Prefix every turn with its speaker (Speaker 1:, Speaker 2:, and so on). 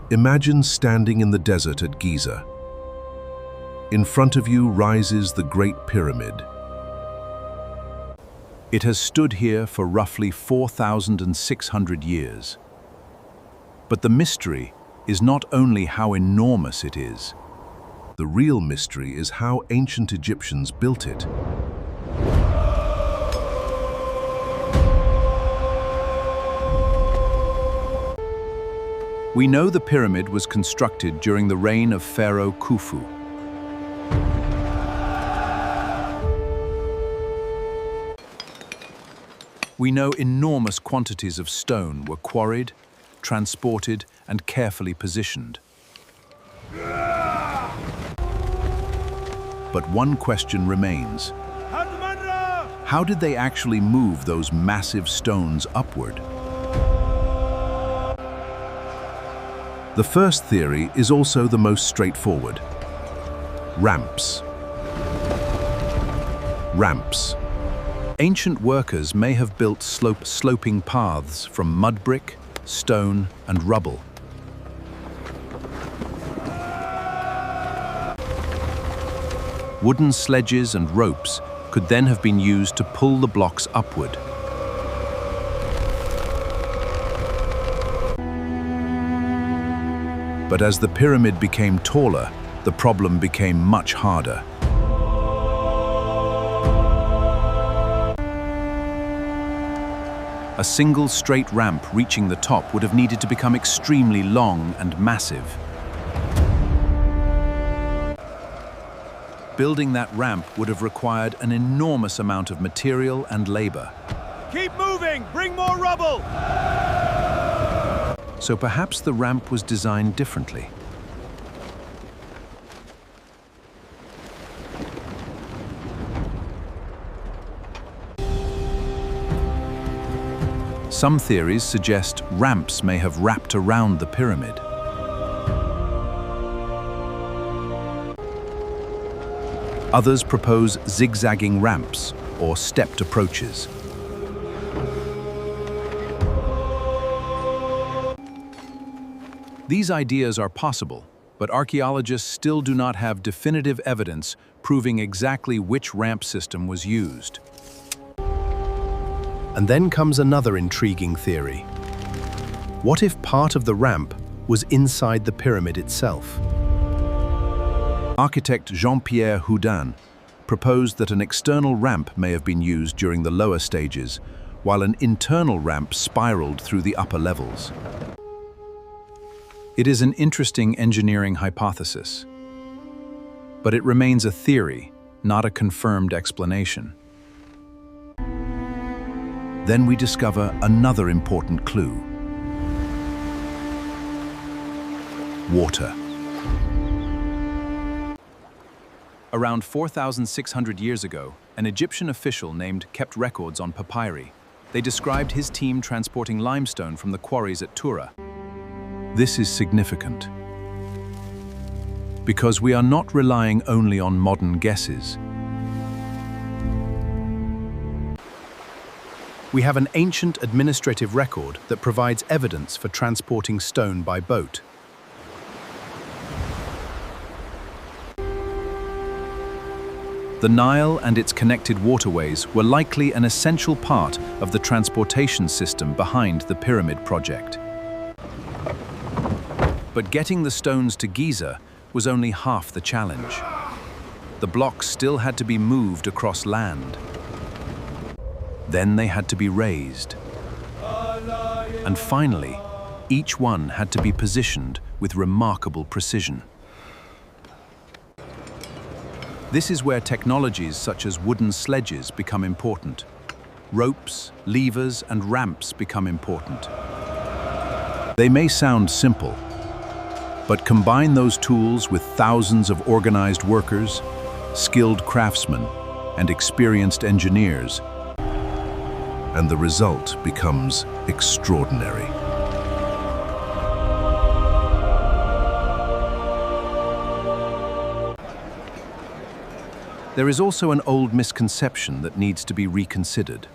Speaker 1: Imagine standing in the desert at Giza. In front of you rises the Great Pyramid. It has stood here for roughly 4,600 years. But the mystery is not only how enormous it is. The real mystery is how ancient Egyptians built it. We know the pyramid was constructed during the reign of Pharaoh Khufu. We know enormous quantities of stone were quarried, transported, and carefully positioned. But one question remains. How did they actually move those massive stones upward? The first theory is also the most straightforward. Ramps. Ramps. Ancient workers may have built sloping paths from mud brick, stone, and rubble. Wooden sledges and ropes could then have been used to pull the blocks upward. But as the pyramid became taller, the problem became much harder. A single straight ramp reaching the top would have needed to become extremely long and massive. Building that ramp would have required an enormous amount of material and labor.
Speaker 2: Keep moving! Bring more rubble!
Speaker 1: So perhaps the ramp was designed differently. Some theories suggest ramps may have wrapped around the pyramid. Others propose zigzagging ramps or stepped approaches. These ideas are possible, but archaeologists still do not have definitive evidence proving exactly which ramp system was used. And then comes another intriguing theory. What if part of the ramp was inside the pyramid itself? Architect Jean-Pierre Houdin proposed that an external ramp may have been used during the lower stages, while an internal ramp spiraled through the upper levels. It is an interesting engineering hypothesis, but it remains a theory, not a confirmed explanation. Then we discover another important clue. Water. Around 4,600 years ago, an Egyptian official named kept records on papyri. They described his team transporting limestone from the quarries at Tura. This is significant because we are not relying only on modern guesses. We have an ancient administrative record that provides evidence for transporting stone by boat. The Nile and its connected waterways were likely an essential part of the transportation system behind the pyramid project. But getting the stones to Giza was only half the challenge. The blocks still had to be moved across land. Then they had to be raised. And finally, each one had to be positioned with remarkable precision. This is where technologies such as wooden sledges become important. Ropes, levers, and ramps become important. They may sound simple, but combine those tools with thousands of organized workers, skilled craftsmen, and experienced engineers, and the result becomes extraordinary. There is also an old misconception that needs to be reconsidered.